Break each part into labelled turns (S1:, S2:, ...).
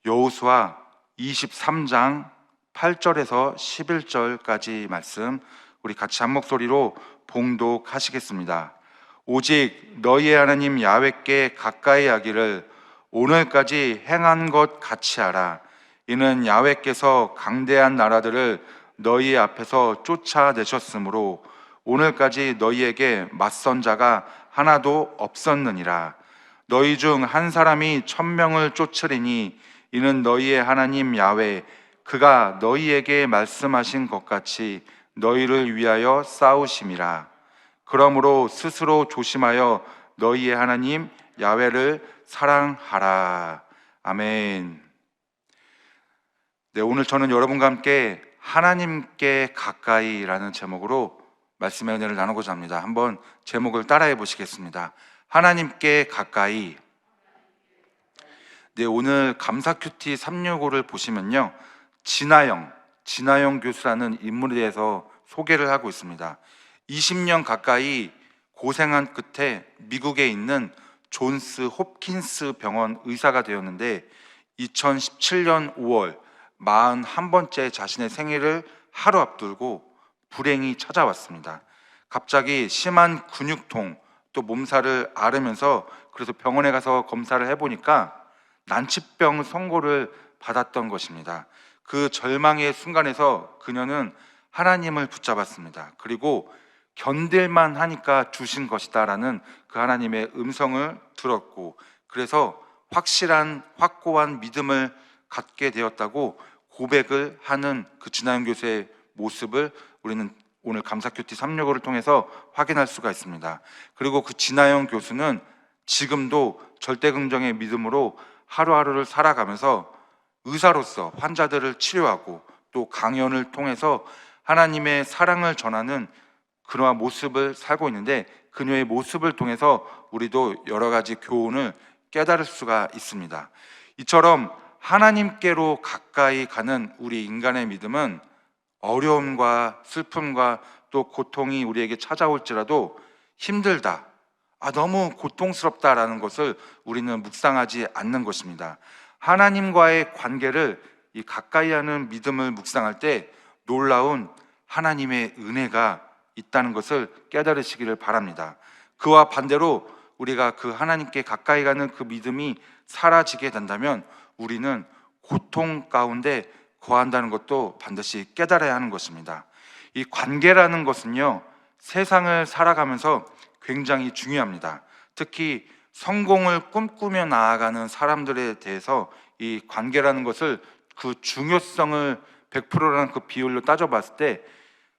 S1: 여호수아 23장 8절에서 11절까지 말씀 우리 같이 한 목소리로 봉독하시겠습니다. 오직 너희의 하나님 야훼께 가까이 하기를 오늘까지 행한 것 같이 하라. 이는 야훼께서 강대한 나라들을 너희 앞에서 쫓아내셨으므로 오늘까지 너희에게 맞선 자가 하나도 없었느니라. 너희 중 한 사람이 1000명을 쫓으리니 이는 너희의 하나님 야훼 그가 너희에게 말씀하신 것 같이 너희를 위하여 싸우심이라. 그러므로 스스로 조심하여 너희의 하나님 야훼를 사랑하라. 아멘. 네, 오늘 저는 여러분과 함께 하나님께 가까이라는 제목으로 말씀의 은혜를 나누고자 합니다. 한번 제목을 따라해 보시겠습니다. 하나님께 가까이. 네, 오늘 감사 큐티 365를 보시면요, 진아영 교수라는 인물에 대해서 소개를 하고 있습니다. 20년 가까이 고생한 끝에 미국에 있는 존스 홉킨스 병원 의사가 되었는데 2017년 5월 41번째 자신의 생일을 하루 앞두고 불행이 찾아왔습니다. 갑자기 심한 근육통, 또 몸살을 앓으면서 그래서 병원에 가서 검사를 해보니까 난치병 선고를 받았던 것입니다. 그 절망의 순간에서 그녀는 하나님을 붙잡았습니다. 그리고 견딜만 하니까 주신 것이다 라는 그 하나님의 음성을 들었고, 그래서 확고한 믿음을 갖게 되었다고 고백을 하는 그 진아영 교수의 모습을 우리는 오늘 감사 큐티 365를 통해서 확인할 수가 있습니다. 그리고 그 진아영 교수는 지금도 절대긍정의 믿음으로 하루하루를 살아가면서 의사로서 환자들을 치료하고 또 강연을 통해서 하나님의 사랑을 전하는 그러한 모습을 살고 있는데, 그녀의 모습을 통해서 우리도 여러 가지 교훈을 깨달을 수가 있습니다. 이처럼 하나님께로 가까이 가는 우리 인간의 믿음은 어려움과 슬픔과 또 고통이 우리에게 찾아올지라도 힘들다, 너무 고통스럽다라는 것을 우리는 묵상하지 않는 것입니다. 하나님과의 관계를 이 가까이 하는 믿음을 묵상할 때 놀라운 하나님의 은혜가 있다는 것을 깨달으시기를 바랍니다. 그와 반대로 우리가 그 하나님께 가까이 가는 그 믿음이 사라지게 된다면 우리는 고통 가운데 거한다는 것도 반드시 깨달아야 하는 것입니다. 이 관계라는 것은요, 세상을 살아가면서 굉장히 중요합니다. 특히 성공을 꿈꾸며 나아가는 사람들에 대해서 이 관계라는 것을 그 중요성을 100%라는 그 비율로 따져봤을 때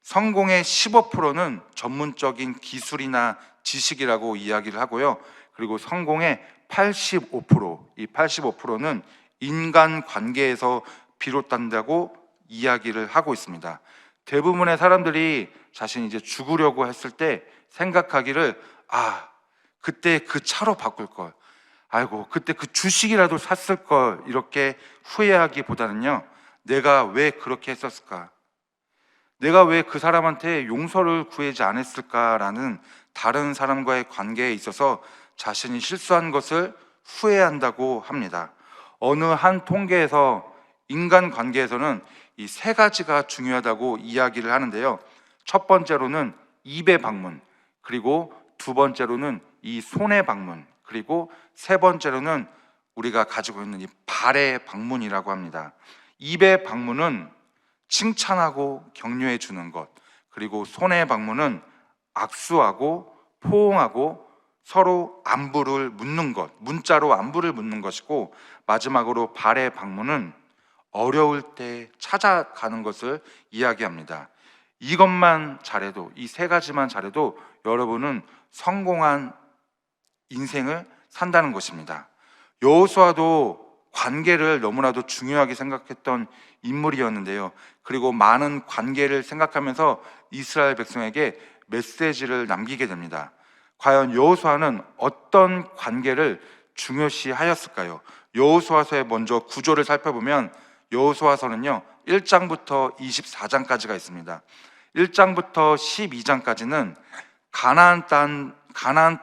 S1: 성공의 15%는 전문적인 기술이나 지식이라고 이야기를 하고요, 그리고 성공의 85%, 이 85%는 인간 관계에서 비롯된다고 이야기를 하고 있습니다. 대부분의 사람들이 자신이 이제 죽으려고 했을 때 생각하기를, 그때 그 차로 바꿀 걸, 그때 그 주식이라도 샀을 걸, 이렇게 후회하기보다는요, 내가 왜 그렇게 했었을까, 내가 왜 그 사람한테 용서를 구하지 않았을까라는 다른 사람과의 관계에 있어서 자신이 실수한 것을 후회한다고 합니다. 어느 한 통계에서 인간 관계에서는 이 세 가지가 중요하다고 이야기를 하는데요, 첫 번째로는 입의 방문, 그리고 두 번째로는 이 손의 방문, 그리고 세 번째로는 우리가 가지고 있는 이 발의 방문이라고 합니다. 입의 방문은 칭찬하고 격려해 주는 것, 그리고 손의 방문은 악수하고 포옹하고 서로 안부를 묻는 것, 문자로 안부를 묻는 것이고, 마지막으로 발의 방문은 어려울 때 찾아가는 것을 이야기합니다. 이것만 잘해도, 이 세 가지만 잘해도 여러분은 성공한 인생을 산다는 것입니다. 여호수아도 관계를 너무나도 중요하게 생각했던 인물이었는데요, 그리고 많은 관계를 생각하면서 이스라엘 백성에게 메시지를 남기게 됩니다. 과연 여호수아는 어떤 관계를 중요시하였을까요? 여호수아서의 먼저 구조를 살펴보면 여호수아서는요 1장부터 24장까지가 있습니다. 1장부터 12장까지는 가나안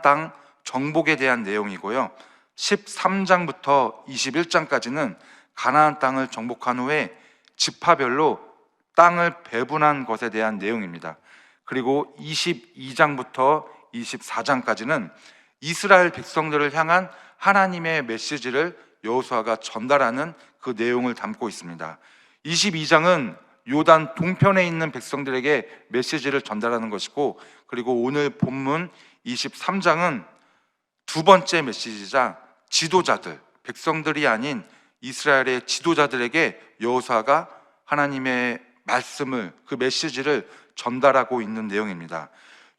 S1: 땅 정복에 대한 내용이고요, 13장부터 21장까지는 가나안 땅을 정복한 후에 지파별로 땅을 배분한 것에 대한 내용입니다. 그리고 22장부터 24장까지는 이스라엘 백성들을 향한 하나님의 메시지를 여호수아가 전달하는 그 내용을 담고 있습니다. 22장은 요단 동편에 있는 백성들에게 메시지를 전달하는 것이고, 그리고 오늘 본문 23장은 두 번째 메시지자 지도자들, 백성들이 아닌 이스라엘의 지도자들에게 여호수아가 하나님의 말씀을, 그 메시지를 전달하고 있는 내용입니다.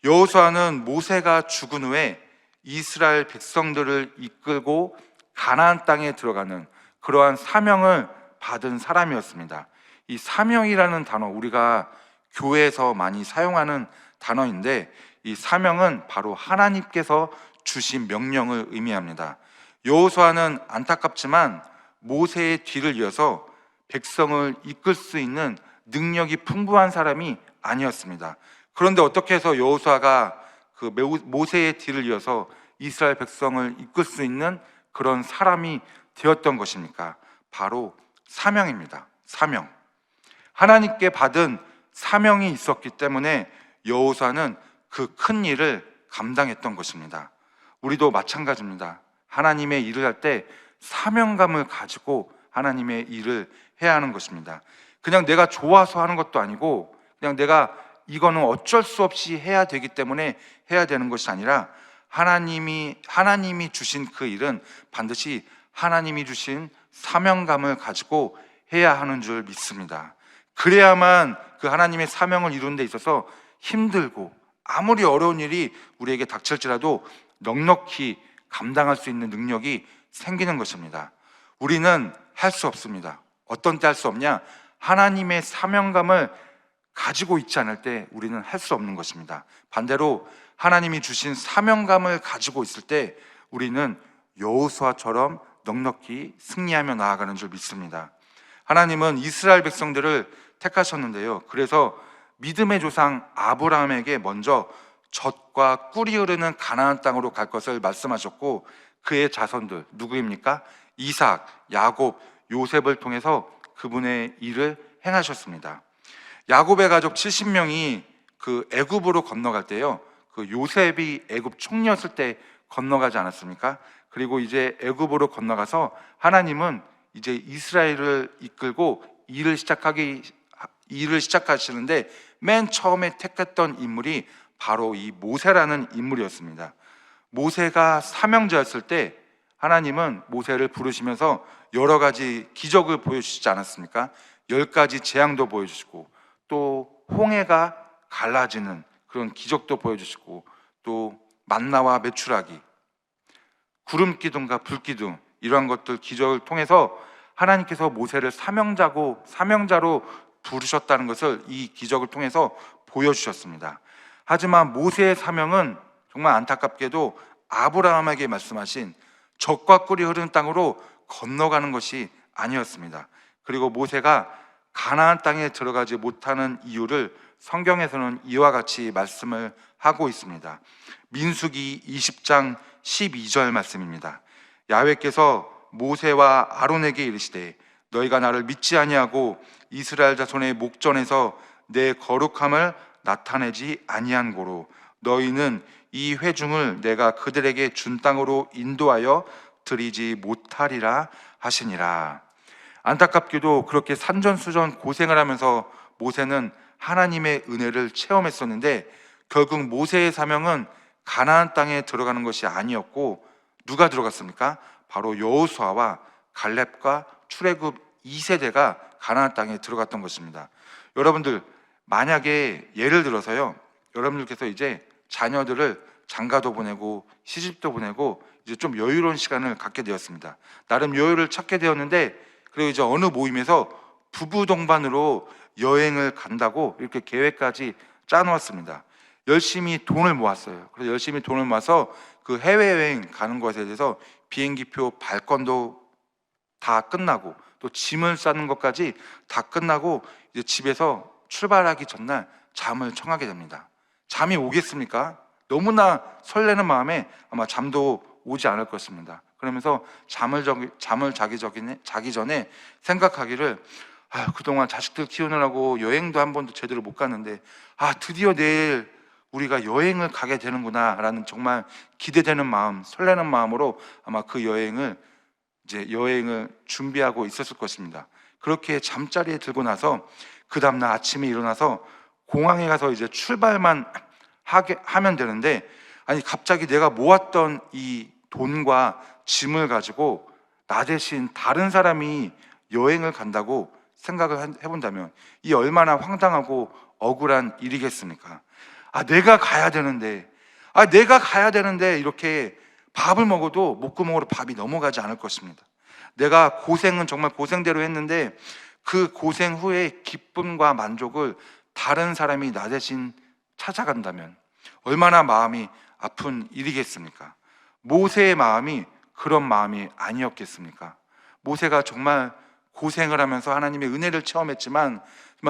S1: 여호수아는 모세가 죽은 후에 이스라엘 백성들을 이끌고 가나안 땅에 들어가는 그러한 사명을 받은 사람이었습니다. 이 사명이라는 단어, 우리가 교회에서 많이 사용하는 단어인데, 이 사명은 바로 하나님께서 주신 명령을 의미합니다. 여호수아는 안타깝지만 모세의 뒤를 이어서 백성을 이끌 수 있는 능력이 풍부한 사람이 아니었습니다. 그런데 어떻게 해서 여호수아가 그 모세의 뒤를 이어서 이스라엘 백성을 이끌 수 있는 그런 사람이 되었던 것입니까? 바로 사명입니다. 사명. 하나님께 받은 사명이 있었기 때문에 여호수아는 그 큰 일을 감당했던 것입니다. 우리도 마찬가지입니다. 하나님의 일을 할 때 사명감을 가지고 하나님의 일을 해야 하는 것입니다. 그냥 내가 좋아서 하는 것도 아니고, 그냥 내가 이거는 어쩔 수 없이 해야 되기 때문에 해야 되는 것이 아니라, 하나님이 주신 그 일은 반드시 하나님이 주신 사명감을 가지고 해야 하는 줄 믿습니다. 그래야만 그 하나님의 사명을 이루는 데 있어서 힘들고 아무리 어려운 일이 우리에게 닥칠지라도 넉넉히 감당할 수 있는 능력이 생기는 것입니다. 우리는 할 수 없습니다. 어떤 때 할 수 없냐? 하나님의 사명감을 가지고 있지 않을 때 우리는 할 수 없는 것입니다. 반대로 하나님이 주신 사명감을 가지고 있을 때 우리는 여호수아처럼 넉넉히 승리하며 나아가는 줄 믿습니다. 하나님은 이스라엘 백성들을 택하셨는데요, 그래서 믿음의 조상 아브라함에게 먼저 젖과 꿀이 흐르는 가나안 땅으로 갈 것을 말씀하셨고, 그의 자손들 누구입니까? 이삭, 야곱, 요셉을 통해서 그분의 일을 행하셨습니다. 야곱의 가족 70명이 그 애굽으로 건너갈 때요, 그 요셉이 애굽 총리였을 때 건너가지 않았습니까? 그리고 이제 애굽으로 건너가서 하나님은 이제 이스라엘을 이끌고 일을 시작하시는데, 맨 처음에 택했던 인물이 바로 이 모세라는 인물이었습니다. 모세가 사명자였을 때 하나님은 모세를 부르시면서 여러 가지 기적을 보여주시지 않았습니까? 10가지 재앙도 보여주시고, 또 홍해가 갈라지는 그런 기적도 보여주시고, 또 만나와 메추라기, 구름 기둥과 불 기둥, 이러한 것들 기적을 통해서 하나님께서 모세를 사명자로 부르셨다는 것을 이 기적을 통해서 보여주셨습니다. 하지만 모세의 사명은 정말 안타깝게도 아브라함에게 말씀하신 젖과 꿀이 흐르는 땅으로 건너가는 것이 아니었습니다. 그리고 모세가 가나안 땅에 들어가지 못하는 이유를 성경에서는 이와 같이 말씀을 하고 있습니다. 민수기 20장 12절 말씀입니다. 야훼께서 모세와 아론에게 이르시되 너희가 나를 믿지 아니하고 이스라엘 자손의 목전에서 내 거룩함을 나타내지 아니한 고로 너희는 이 회중을 내가 그들에게 준 땅으로 인도하여 드리지 못하리라 하시니라. 안타깝게도 그렇게 산전수전 고생을 하면서 모세는 하나님의 은혜를 체험했었는데, 결국 모세의 사명은 가나안 땅에 들어가는 것이 아니었고, 누가 들어갔습니까? 바로 여호수아와 갈렙과 출애굽 2세대가 가나안 땅에 들어갔던 것입니다. 여러분들, 만약에 예를 들어서요, 여러분들께서 이제 자녀들을 장가도 보내고 시집도 보내고 이제 좀 여유로운 시간을 갖게 되었습니다. 나름 여유를 찾게 되었는데, 그리고 이제 어느 모임에서 부부 동반으로 여행을 간다고 이렇게 계획까지 짜놓았습니다. 열심히 돈을 모았어요. 그래서 열심히 돈을 모아서 그 해외여행 가는 것에 대해서 비행기표 발권도 다 끝나고, 또 짐을 싸는 것까지 다 끝나고 이제 집에서 출발하기 전날 잠을 청하게 됩니다. 잠이 오겠습니까? 너무나 설레는 마음에 아마 잠도 오지 않을 것입니다. 그러면서 잠을 자기 전에 생각하기를, 그동안 자식들 키우느라고 여행도 한 번도 제대로 못 갔는데 드디어 내일 우리가 여행을 가게 되는구나 라는 정말 기대되는 마음, 설레는 마음으로 아마 그 여행을 준비하고 있었을 것입니다. 그렇게 잠자리에 들고 나서 그 다음날 아침에 일어나서 공항에 가서 이제 출발만 하면 되는데, 갑자기 내가 모았던 이 돈과 짐을 가지고 나 대신 다른 사람이 여행을 간다고 생각을 해본다면 이 얼마나 황당하고 억울한 일이겠습니까? 내가 가야 되는데, 이렇게 밥을 먹어도 목구멍으로 밥이 넘어가지 않을 것입니다. 내가 고생은 정말 고생대로 했는데 그 고생 후에 기쁨과 만족을 다른 사람이 나 대신 찾아간다면 얼마나 마음이 아픈 일이겠습니까? 모세의 마음이 그런 마음이 아니었겠습니까? 모세가 정말 고생을 하면서 하나님의 은혜를 체험했지만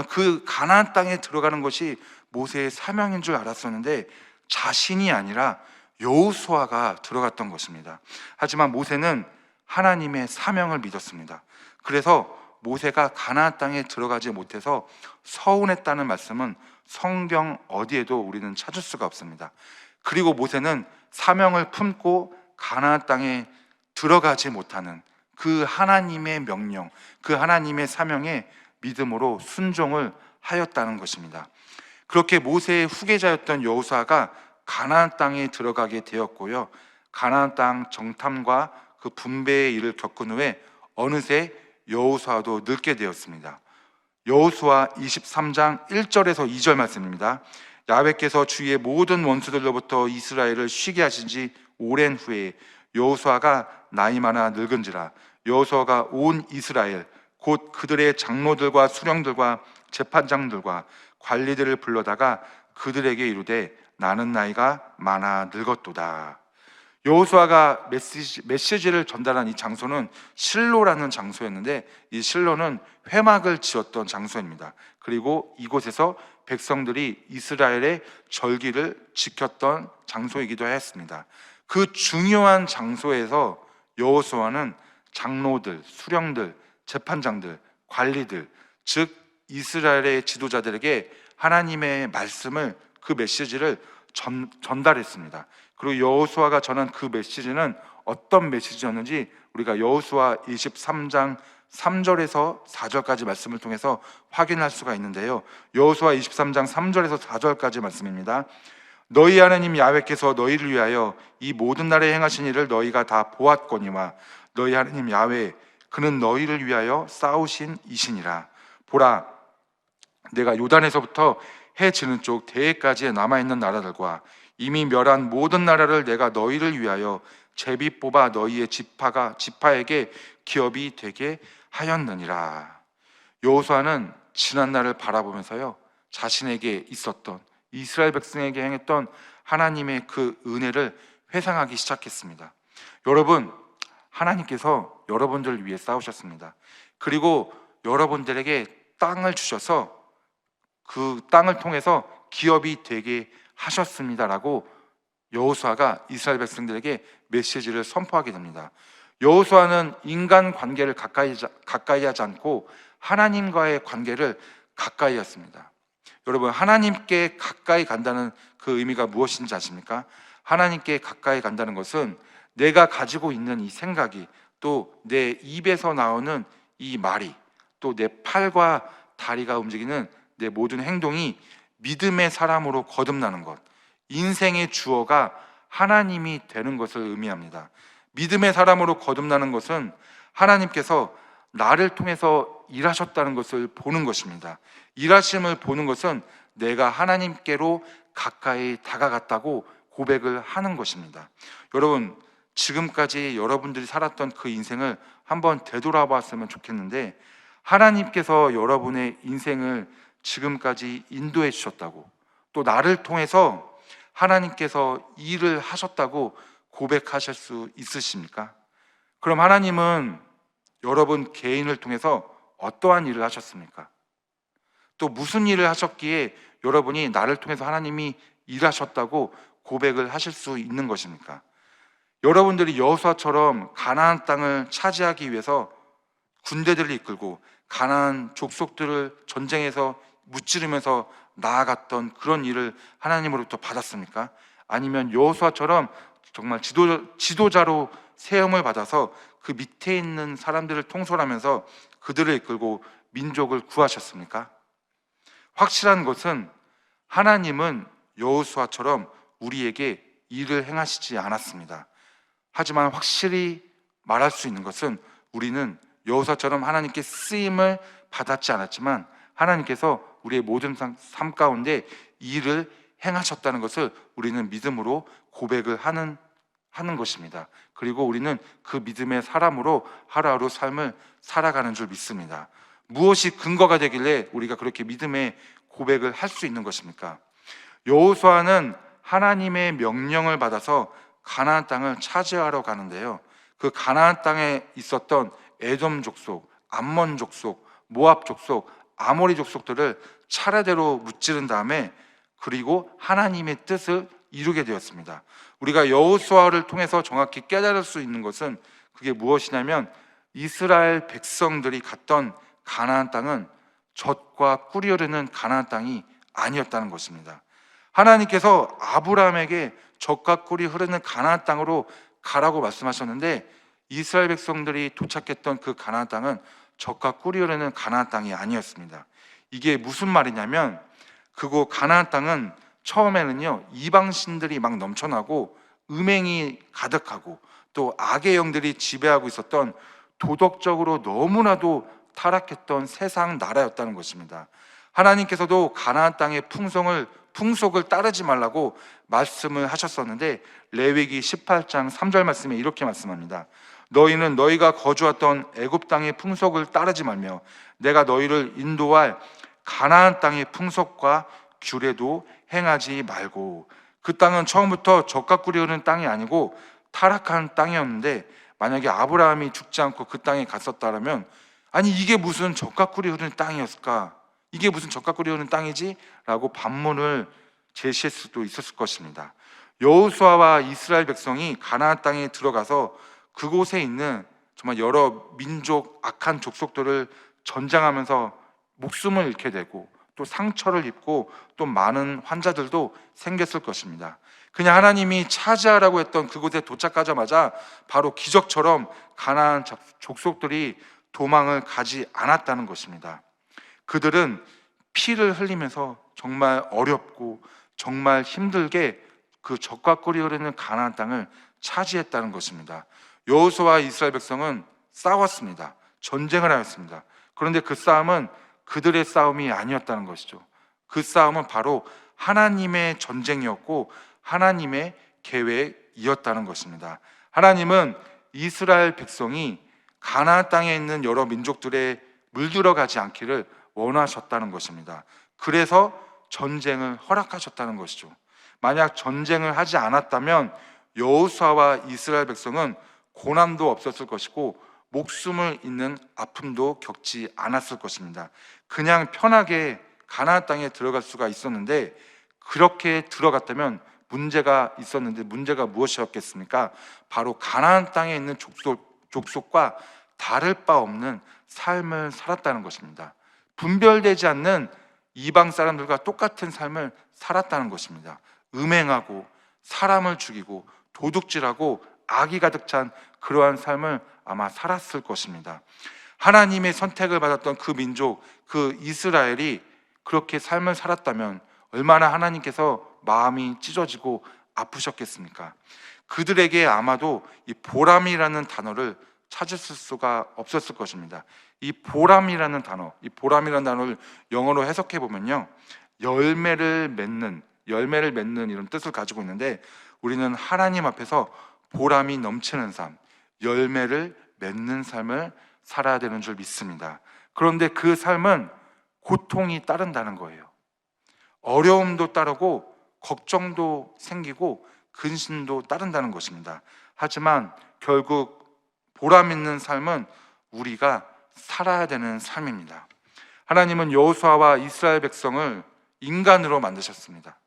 S1: 그 가나안 땅에 들어가는 것이 모세의 사명인 줄 알았었는데 자신이 아니라 여호수아가 들어갔던 것입니다. 하지만 모세는 하나님의 사명을 믿었습니다. 그래서 모세가 가나안 땅에 들어가지 못해서 서운했다는 말씀은 성경 어디에도 우리는 찾을 수가 없습니다. 그리고 모세는 사명을 품고 가나안 땅에 들어가지 못하는 그 하나님의 명령, 그 하나님의 사명에 믿음으로 순종을 하였다는 것입니다. 그렇게 모세의 후계자였던 여호수아가 가나안 땅에 들어가게 되었고요, 가나안 땅 정탐과 그 분배의 일을 겪은 후에 어느새 여호수아도 늙게 되었습니다. 여호수아 23장 1절에서 2절 말씀입니다. 야훼께서 주의 모든 원수들로부터 이스라엘을 쉬게 하신 지 오랜 후에 여호수아가 나이 많아 늙은지라 여호수아가 온 이스라엘 곧 그들의 장로들과 수령들과 재판장들과 관리들을 불러다가 그들에게 이르되 나는 나이가 많아 늙었도다. 여호수아가 메시지를 전달한 이 장소는 실로라는 장소였는데 이 실로는 회막을 지었던 장소입니다. 그리고 이곳에서 백성들이 이스라엘의 절기를 지켰던 장소이기도 했습니다. 그 중요한 장소에서 여호수아는 장로들, 수령들, 재판장들, 관리들, 즉 이스라엘의 지도자들에게 하나님의 말씀을, 그 메시지를 전달했습니다. 그리고 여호수아가 전한 그 메시지는 어떤 메시지였는지 우리가 여호수아 23장 3절에서 4절까지 말씀을 통해서 확인할 수가 있는데요, 여호수아 23장 3절에서 4절까지 말씀입니다. 너희 하나님 야훼께서 너희를 위하여 이 모든 날에 행하신 일을 너희가 다 보았거니와 너희 하나님 야훼 그는 너희를 위하여 싸우신 이시니라. 보라, 내가 요단에서부터 해 지는 쪽 대해까지 남아있는 나라들과 이미 멸한 모든 나라를 내가 너희를 위하여 제비 뽑아 너희의 지파에게 기업이 되게 하였느니라. 여호수아는 지난 날을 바라보면서요, 자신에게 있었던 이스라엘 백성에게 행했던 하나님의 그 은혜를 회상하기 시작했습니다. 여러분, 하나님께서 여러분들을 위해 싸우셨습니다. 그리고 여러분들에게 땅을 주셔서 그 땅을 통해서 기업이 되게 하셨습니다라고 여호수아가 이스라엘 백성들에게 메시지를 선포하게 됩니다. 여호수아는 인간 관계를 가까이 하지 않고 하나님과의 관계를 가까이 했습니다. 여러분, 하나님께 가까이 간다는 그 의미가 무엇인지 아십니까? 하나님께 가까이 간다는 것은 내가 가지고 있는 이 생각이, 또 내 입에서 나오는 이 말이, 또 내 팔과 다리가 움직이는 내 모든 행동이 믿음의 사람으로 거듭나는 것, 인생의 주어가 하나님이 되는 것을 의미합니다. 믿음의 사람으로 거듭나는 것은 하나님께서 나를 통해서 일하셨다는 것을 보는 것입니다. 일하심을 보는 것은 내가 하나님께로 가까이 다가갔다고 고백을 하는 것입니다. 여러분, 지금까지 여러분들이 살았던 그 인생을 한번 되돌아봤으면 좋겠는데, 하나님께서 여러분의 인생을 지금까지 인도해 주셨다고, 또 나를 통해서 하나님께서 일을 하셨다고 고백하실 수 있으십니까? 그럼 하나님은 여러분 개인을 통해서 어떠한 일을 하셨습니까? 또 무슨 일을 하셨기에 여러분이 나를 통해서 하나님이 일하셨다고 고백을 하실 수 있는 것입니까? 여러분들이 여호수아처럼 가나안 땅을 차지하기 위해서 군대들을 이끌고 가나안 족속들을 전쟁에서 무찌르면서 나아갔던 그런 일을 하나님으로부터 받았습니까? 아니면 여호수아처럼 정말 지도자로 세움을 받아서 그 밑에 있는 사람들을 통솔하면서 그들을 이끌고 민족을 구하셨습니까? 확실한 것은 하나님은 여호수아처럼 우리에게 일을 행하시지 않았습니다. 하지만 확실히 말할 수 있는 것은 우리는 여호수아처럼 하나님께 쓰임을 받았지 않았지만 하나님께서 우리의 모든 삶 가운데 일을 행하셨다는 것을 우리는 믿음으로 고백을 하는 것입니다. 그리고 우리는 그 믿음의 사람으로 하루하루 삶을 살아가는 줄 믿습니다. 무엇이 근거가 되길래 우리가 그렇게 믿음의 고백을 할 수 있는 것입니까? 여호수아는 하나님의 명령을 받아서 가나안 땅을 차지하러 가는데요, 그 가나안 땅에 있었던 에돔 족속, 암몬 족속, 모압 족속, 아모리 족속들을 차례대로 무찌른 다음에 그리고 하나님의 뜻을 이루게 되었습니다. 우리가 여호수아를 통해서 정확히 깨달을 수 있는 것은 그게 무엇이냐면 이스라엘 백성들이 갔던 가나안 땅은 젖과 꿀이 흐르는 가나안 땅이 아니었다는 것입니다. 하나님께서 아브라함에게 젖과 꿀이 흐르는 가나안 땅으로 가라고 말씀하셨는데 이스라엘 백성들이 도착했던 그 가나안 땅은 젖과 꿀이 흐르는 가나안 땅이 아니었습니다. 이게 무슨 말이냐면 그곳 가나안 땅은 처음에는요 이방신들이 막 넘쳐나고 음행이 가득하고 또 악의 영들이 지배하고 있었던 도덕적으로 너무나도 타락했던 세상 나라였다는 것입니다. 하나님께서도 가나안 땅의 풍속을 따르지 말라고 말씀을 하셨었는데 레위기 18장 3절 말씀에 이렇게 말씀합니다. 너희는 너희가 거주했던 애굽 땅의 풍속을 따르지 말며 내가 너희를 인도할 가나안 땅의 풍속과 규례도 행하지 말고. 그 땅은 처음부터 젖과 꿀이 흐르는 땅이 아니고 타락한 땅이었는데 만약에 아브라함이 죽지 않고 그 땅에 갔었다면 아니 이게 무슨 젖과 꿀이 흐르는 땅이었을까? 이게 무슨 젖과 꿀이 흐르는 땅이지? 라고 반문을 제시할 수도 있었을 것입니다. 여호수아와 이스라엘 백성이 가나안 땅에 들어가서 그곳에 있는 정말 여러 민족 악한 족속들을 전쟁하면서 목숨을 잃게 되고 또 상처를 입고 또 많은 환자들도 생겼을 것입니다. 그냥 하나님이 차지하라고 했던 그곳에 도착하자마자 바로 기적처럼 가나안 족속들이 도망을 가지 않았다는 것입니다. 그들은 피를 흘리면서 정말 어렵고 정말 힘들게 그 젖과 꿀이 흐르는 가나안 땅을 차지했다는 것입니다. 여호수아와 이스라엘 백성은 싸웠습니다. 전쟁을 하였습니다. 그런데 그 싸움은 그들의 싸움이 아니었다는 것이죠. 그 싸움은 바로 하나님의 전쟁이었고 하나님의 계획이었다는 것입니다. 하나님은 이스라엘 백성이 가나안 땅에 있는 여러 민족들에 물들어가지 않기를 원하셨다는 것입니다. 그래서 전쟁을 허락하셨다는 것이죠. 만약 전쟁을 하지 않았다면 여호수아와 이스라엘 백성은 고난도 없었을 것이고 목숨을 잃는 아픔도 겪지 않았을 것입니다. 그냥 편하게 가나안 땅에 들어갈 수가 있었는데 그렇게 들어갔다면 문제가 있었는데 문제가 무엇이었겠습니까? 바로 가나안 땅에 있는 족속과 다를 바 없는 삶을 살았다는 것입니다. 분별되지 않는 이방 사람들과 똑같은 삶을 살았다는 것입니다. 음행하고 사람을 죽이고 도둑질하고 악이 가득 찬 그러한 삶을 아마 살았을 것입니다. 하나님의 선택을 받았던 그 민족, 그 이스라엘이 그렇게 삶을 살았다면 얼마나 하나님께서 마음이 찢어지고 아프셨겠습니까? 그들에게 아마도 이 보람이라는 단어를 찾을 수가 없었을 것입니다. 이 보람이라는 단어를 영어로 해석해 보면요, 열매를 맺는 이런 뜻을 가지고 있는데 우리는 하나님 앞에서 보람이 넘치는 삶, 열매를 맺는 삶을 살아야 되는 줄 믿습니다. 그런데 그 삶은 고통이 따른다는 거예요. 어려움도 따르고 걱정도 생기고 근심도 따른다는 것입니다. 하지만 결국 보람 있는 삶은 우리가 살아야 되는 삶입니다. 하나님은 여호수아와 이스라엘 백성을 인간으로 만드셨습니다.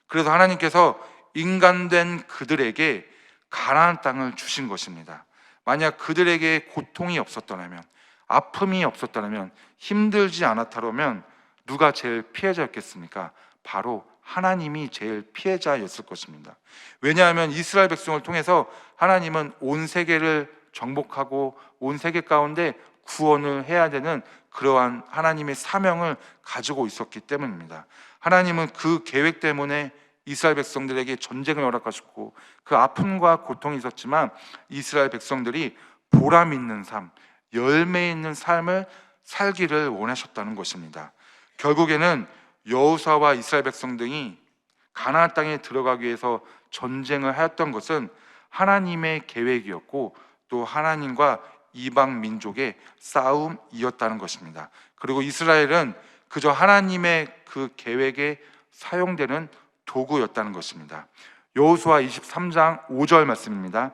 S1: 그래서 하나님께서 인간된 그들에게 가나안 땅을 주신 것입니다. 만약 그들에게 고통이 없었더라면, 아픔이 없었더라면, 힘들지 않았다면 누가 제일 피해자였겠습니까? 바로 하나님이 제일 피해자였을 것입니다. 왜냐하면 이스라엘 백성을 통해서 하나님은 온 세계를 정복하고 온 세계 가운데 구원을 해야 되는 그러한 하나님의 사명을 가지고 있었기 때문입니다. 하나님은 그 계획 때문에 이스라엘 백성들에게 전쟁을 허락하셨고 그 아픔과 고통이 있었지만 이스라엘 백성들이 보람 있는 삶, 열매 있는 삶을 살기를 원하셨다는 것입니다. 결국에는 여호수아와 이스라엘 백성 등이 가나안 땅에 들어가기 위해서 전쟁을 하였던 것은 하나님의 계획이었고 또 하나님과 이방 민족의 싸움이었다는 것입니다. 그리고 이스라엘은 그저 하나님의 그 계획에 사용되는 도구였다는 것입니다. 여호수아 23장 5절 말씀입니다.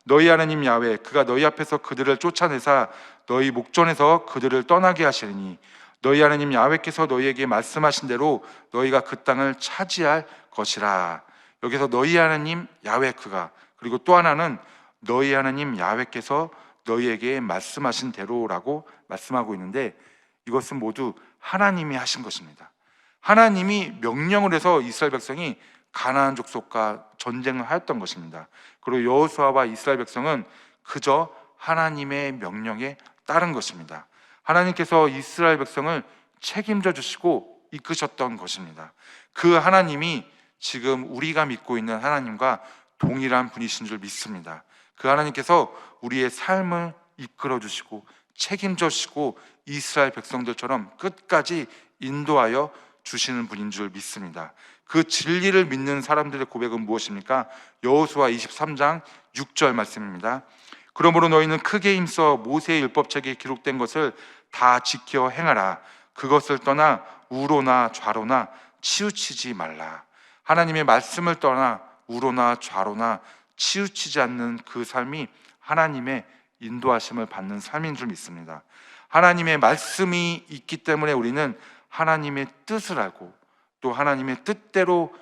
S1: 너희 하나님 야훼 그가 너희 앞에서 그들을 쫓아내사 너희 목전에서 그들을 떠나게 하시리니 너희 하나님 야훼께서 너희에게 말씀하신 대로 너희가 그 땅을 차지할 것이라. 여기서 너희 하나님 야훼 그가, 그리고 또 하나는 너희 하나님 야훼께서 너희에게 말씀하신 대로라고 말씀하고 있는데 이것은 모두 하나님이 하신 것입니다. 하나님이 명령을 해서 이스라엘 백성이 가나안 족속과 전쟁을 하였던 것입니다. 그리고 여호수아와 이스라엘 백성은 그저 하나님의 명령에 따른 것입니다. 하나님께서 이스라엘 백성을 책임져 주시고 이끄셨던 것입니다. 그 하나님이 지금 우리가 믿고 있는 하나님과 동일한 분이신 줄 믿습니다. 그 하나님께서 우리의 삶을 이끌어 주시고 책임져 주시고 이스라엘 백성들처럼 끝까지 인도하여 주시는 분인 줄 믿습니다. 그 진리를 믿는 사람들의 고백은 무엇입니까? 여호수아 23장 6절 말씀입니다. 그러므로 너희는 크게 힘써 모세의 율법책에 기록된 것을 다 지켜 행하라. 그것을 떠나 우로나 좌로나 치우치지 말라. 하나님의 말씀을 떠나 우로나 좌로나 치우치지 않는 그 삶이 하나님의 인도하심을 받는 삶인 줄 믿습니다. 하나님의 말씀이 있기 때문에 우리는 하나님의 뜻을 알고 또 하나님의 뜻대로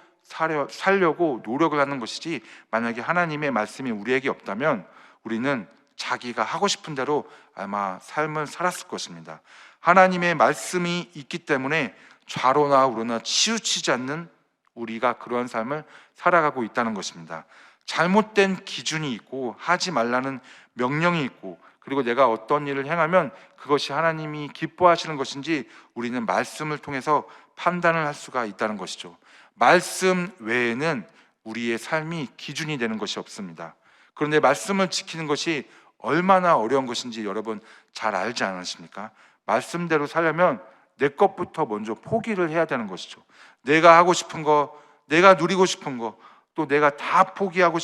S1: 살려고 노력을 하는 것이지, 만약에 하나님의 말씀이 우리에게 없다면 우리는 자기가 하고 싶은 대로 아마 삶을 살았을 것입니다. 하나님의 말씀이 있기 때문에 좌로나 우로나 치우치지 않는 우리가 그러한 삶을 살아가고 있다는 것입니다. 잘못된 기준이 있고 하지 말라는 명령이 있고 그리고 내가 어떤 일을 행하면 그것이 하나님이 기뻐하시는 것인지 우리는 말씀을 통해서 판단을 할 수가 있다는 것이죠. 말씀 외에는 우리의 삶이 기준이 되는 것이 없습니다. 그런데 말씀을 지키는 것이 얼마나 어려운 것인지 여러분 잘 알지 않으십니까? 말씀대로 살려면 내 것부터 먼저 포기를 해야 되는 것이죠. 내가 하고 싶은 거, 내가 누리고 싶은 거, 또 내가 다 포기하고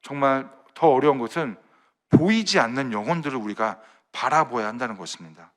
S1: 정말 더 어려운 것은 보이지 않는 영혼들을 우리가 바라보아야 한다는 것입니다.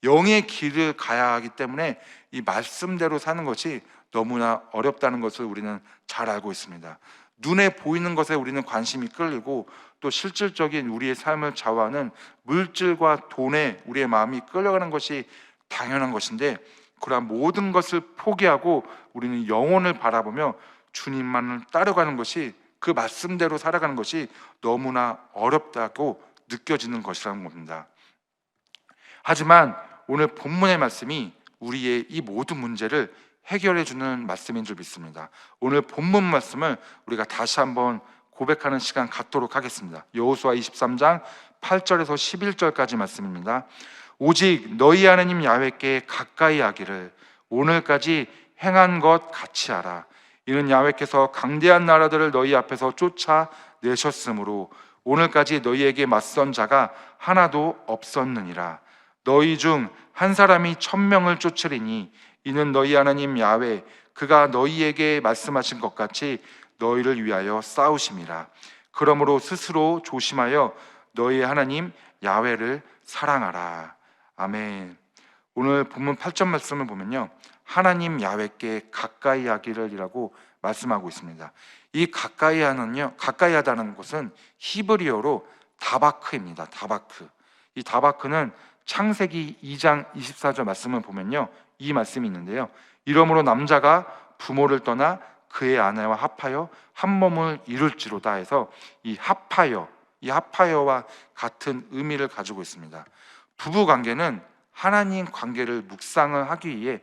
S1: 영의 길을 가야 하기 때문에 이 말씀대로 사는 것이 너무나 어렵다는 것을 우리는 잘 알고 있습니다. 눈에 보이는 것에 우리는 관심이 끌리고 또 실질적인 우리의 삶을 좌우하는 물질과 돈에 우리의 마음이 끌려가는 것이 당연한 것인데, 그러한 모든 것을 포기하고 우리는 영혼을 바라보며 주님만을 따라가는 것이, 그 말씀대로 살아가는 것이 너무나 어렵다고 느껴지는 것이라는 겁니다. 하지만 오늘 본문의 말씀이 우리의 이 모든 문제를 해결해 주는 말씀인 줄 믿습니다. 오늘 본문 말씀을 우리가 다시 한번 고백하는 시간 갖도록 하겠습니다. 여호수아 23장 8절에서 11절까지 말씀입니다. 오직 너희 하나님 야훼께 가까이 하기를 오늘까지 행한 것 같이 하라. 이는 야훼께서 강대한 나라들을 너희 앞에서 쫓아내셨으므로 오늘까지 너희에게 맞선 자가 하나도 없었느니라. 너희 중 한 사람이 1000명을 쫓으리니 이는 너희 하나님 야훼 그가 너희에게 말씀하신 것 같이 너희를 위하여 싸우심이라. 그러므로 스스로 조심하여 너희 하나님 야훼를 사랑하라. 아멘. 오늘 본문 8절 말씀을 보면요, 하나님 야훼께 가까이 하기를이라고 말씀하고 있습니다. 이 가까이 하다는 것은 히브리어로 다바크입니다. 다바크. 이 다바크는 창세기 2장 24절 말씀을 보면요, 이 말씀이 있는데요. 이러므로 남자가 부모를 떠나 그의 아내와 합하여 한 몸을 이룰지로다 해서 이 합하여와 같은 의미를 가지고 있습니다. 부부 관계는 하나님 관계를 묵상을 하기 위해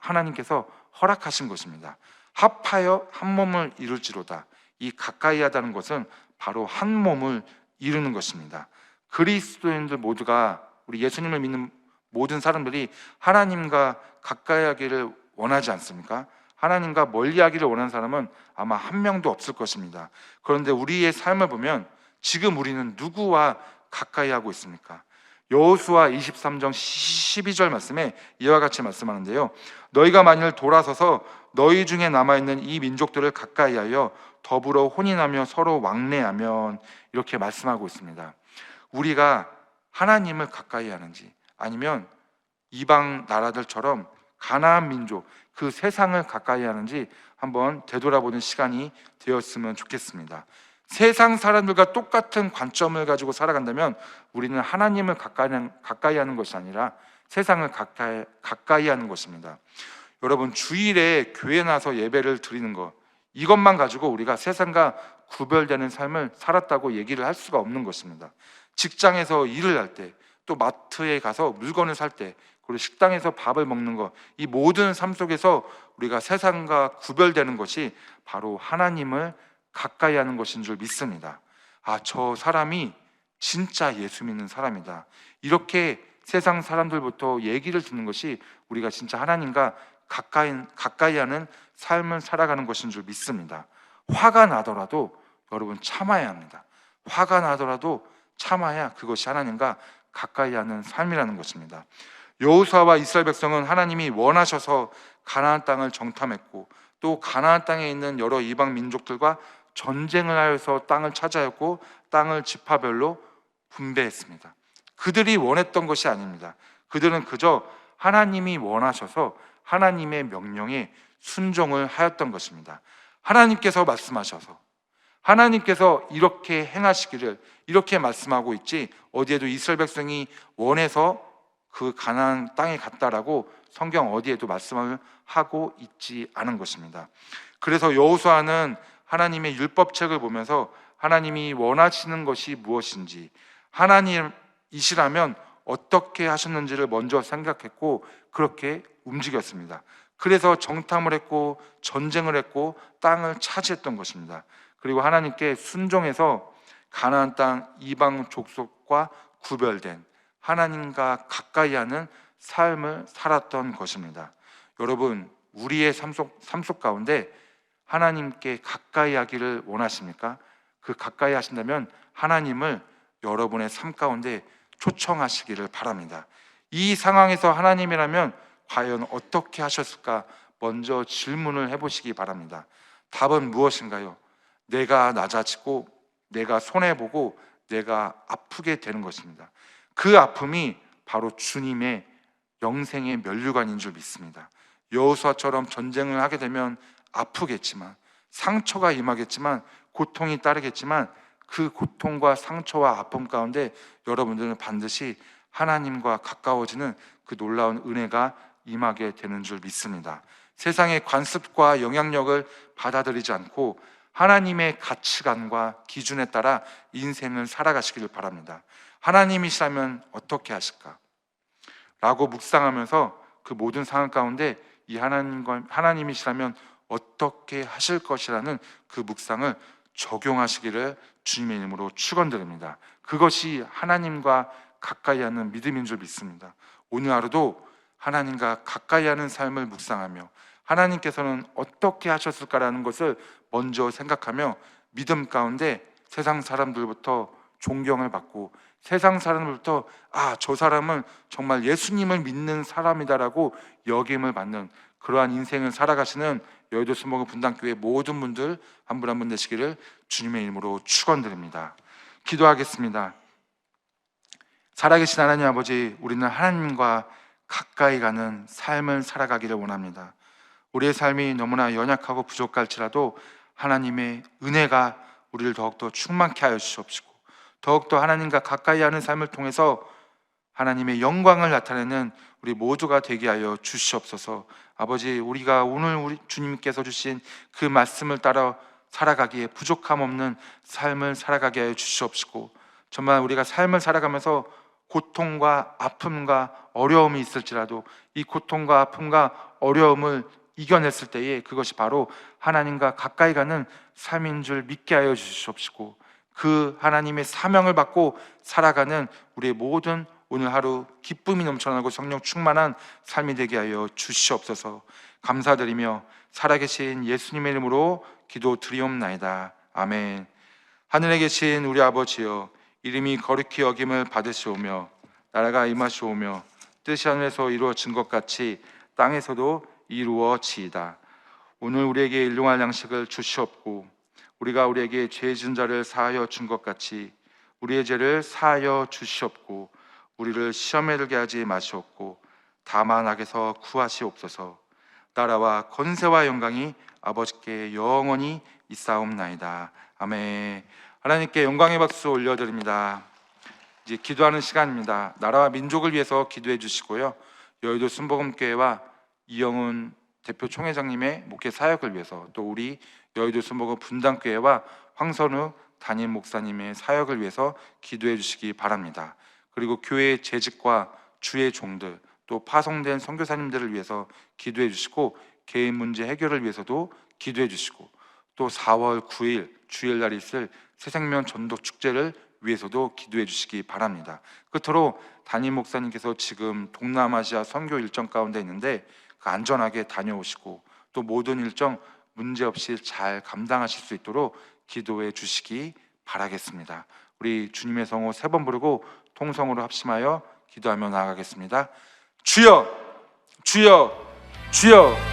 S1: 하나님께서 허락하신 것입니다. 합하여 한 몸을 이룰지로다. 이 가까이 하다는 것은 바로 한 몸을 이루는 것입니다. 그리스도인들 모두가, 우리 예수님을 믿는 모든 사람들이 하나님과 가까이 하기를 원하지 않습니까? 하나님과 멀리 하기를 원하는 사람은 아마 한 명도 없을 것입니다. 그런데 우리의 삶을 보면 지금 우리는 누구와 가까이 하고 있습니까? 여호수아 23장 12절 말씀에 이와 같이 말씀하는데요, 너희가 만일 돌아서서 너희 중에 남아있는 이 민족들을 가까이하여 더불어 혼인하며 서로 왕래하면, 이렇게 말씀하고 있습니다. 우리가 하나님을 가까이 하는지, 아니면 이방 나라들처럼 가나안 민족, 그 세상을 가까이 하는지 한번 되돌아보는 시간이 되었으면 좋겠습니다. 세상 사람들과 똑같은 관점을 가지고 살아간다면 우리는 하나님을 가까이 하는 것이 아니라 세상을 가까이 하는 것입니다. 여러분, 주일에 교회 나서 예배를 드리는 것, 이것만 가지고 우리가 세상과 구별되는 삶을 살았다고 얘기를 할 수가 없는 것입니다. 직장에서 일을 할 때, 또 마트에 가서 물건을 살 때, 그리고 식당에서 밥을 먹는 것, 이 모든 삶 속에서 우리가 세상과 구별되는 것이 바로 하나님을 가까이 하는 것인 줄 믿습니다. 아, 저 사람이 진짜 예수 믿는 사람이다, 이렇게 세상 사람들부터 얘기를 듣는 것이 우리가 진짜 하나님과 가까이 하는 삶을 살아가는 것인 줄 믿습니다. 화가 나더라도 여러분 참아야 합니다. 화가 나더라도 참아야 그것이 하나님과 가까이 하는 삶이라는 것입니다. 여호수아와 이스라엘 백성은 하나님이 원하셔서 가나안 땅을 정탐했고, 또 가나안 땅에 있는 여러 이방 민족들과 전쟁을 하여서 땅을 차지하였고, 땅을 지파별로 분배했습니다. 그들이 원했던 것이 아닙니다. 그들은 그저 하나님이 원하셔서 하나님의 명령에 순종을 하였던 것입니다. 하나님께서 말씀하셔서, 하나님께서 이렇게 행하시기를 이렇게 말씀하고 있지, 어디에도 이스라엘 백성이 원해서 그 가나안 땅에 갔다라고 성경 어디에도 말씀을 하고 있지 않은 것입니다. 그래서 여호수아는 하나님의 율법책을 보면서 하나님이 원하시는 것이 무엇인지, 하나님이시라면 어떻게 하셨는지를 먼저 생각했고 그렇게 움직였습니다. 그래서 정탐을 했고 전쟁을 했고 땅을 차지했던 것입니다. 그리고 하나님께 순종해서 가나안 땅 이방 족속과 구별된 하나님과 가까이 하는 삶을 살았던 것입니다. 여러분, 우리의 삶 속 가운데 하나님께 가까이 하기를 원하십니까? 그 가까이 하신다면 하나님을 여러분의 삶 가운데 초청하시기를 바랍니다. 이 상황에서 하나님이라면 과연 어떻게 하셨을까? 먼저 질문을 해보시기 바랍니다. 답은 무엇인가요? 내가 낮아지고 내가 손해보고 내가 아프게 되는 것입니다. 그 아픔이 바로 주님의 영생의 면류관인 줄 믿습니다. 여호수아처럼 전쟁을 하게 되면 아프겠지만, 상처가 임하겠지만, 고통이 따르겠지만, 그 고통과 상처와 아픔 가운데 여러분들은 반드시 하나님과 가까워지는 그 놀라운 은혜가 임하게 되는 줄 믿습니다. 세상의 관습과 영향력을 받아들이지 않고 하나님의 가치관과 기준에 따라 인생을 살아가시기를 바랍니다. 하나님이시라면 어떻게 하실까? 라고 묵상하면서 그 모든 상황 가운데 이 하나님이시라면 어떻게 하실 것이라는 그 묵상을 적용하시기를 주님의 이름으로 축원드립니다. 그것이 하나님과 가까이 하는 믿음인 줄 믿습니다. 오늘 하루도 하나님과 가까이 하는 삶을 묵상하며 하나님께서는 어떻게 하셨을까라는 것을 먼저 생각하며 믿음 가운데 세상 사람들부터 존경을 받고, 세상 사람들부터 저 사람은 정말 예수님을 믿는 사람이다라고 여김을 받는 그러한 인생을 살아가시는 여의도 순복음 분당교회 모든 분들 한 분 한 분 되시기를 주님의 이름으로 축원드립니다. 기도하겠습니다. 살아계신 하나님 아버지, 우리는 하나님과 가까이 가는 삶을 살아가기를 원합니다. 우리의 삶이 너무나 연약하고 부족할지라도 하나님의 은혜가 우리를 더욱더 충만케 하여 주시옵시고, 더욱더 하나님과 가까이 하는 삶을 통해서 하나님의 영광을 나타내는 우리 모두가 되게 하여 주시옵소서. 아버지, 우리가 오늘 우리 주님께서 주신 그 말씀을 따라 살아가기에 부족함 없는 삶을 살아가게 하여 주시옵시고, 정말 우리가 삶을 살아가면서 고통과 아픔과 어려움이 있을지라도 이 고통과 아픔과 어려움을 이겨냈을 때에 그것이 바로 하나님과 가까이 가는 삶인 줄 믿게 하여 주시옵시고, 그 하나님의 사명을 받고 살아가는 우리의 모든 오늘 하루 기쁨이 넘쳐나고 성령 충만한 삶이 되게 하여 주시옵소서. 감사드리며 살아계신 예수님의 이름으로 기도드리옵나이다. 아멘. 하늘에 계신 우리 아버지여, 이름이 거룩히 여김을 받으시오며 나라가 임하시오며 뜻이 하늘에서 이루어진 것 같이 땅에서도 이루어지이다. 오늘 우리에게 일용할 양식을 주시옵고 우리가 우리에게 죄 지은 자를 사하여 준 것 같이 우리의 죄를 사하여 주시옵고 우리를 시험에 들게 하지 마시옵고 다만 악에서 구하시옵소서. 나라와 권세와 영광이 아버지께 영원히 있사옵나이다. 아멘. 하나님께 영광의 박수 올려드립니다. 이제 기도하는 시간입니다. 나라와 민족을 위해서 기도해 주시고요, 여의도 순복음교회와 이영훈 대표 총회장님의 목회 사역을 위해서, 또 우리 여의도 순복음 분당교회와 황선우 담임 목사님의 사역을 위해서 기도해 주시기 바랍니다. 그리고 교회의 재직과 주의 종들, 또 파송된 선교사님들을 위해서 기도해 주시고, 개인 문제 해결을 위해서도 기도해 주시고, 또 4월 9일 주일날 있을 새생명 전도 축제를 위해서도 기도해 주시기 바랍니다. 끝으로 담임 목사님께서 지금 동남아시아 선교 일정 가운데 있는데 안전하게 다녀오시고 또 모든 일정 문제없이 잘 감당하실 수 있도록 기도해 주시기 바라겠습니다. 우리 주님의 성호 3번 부르고 통성으로 합심하여 기도하며 나아가겠습니다. 주여, 주여, 주여.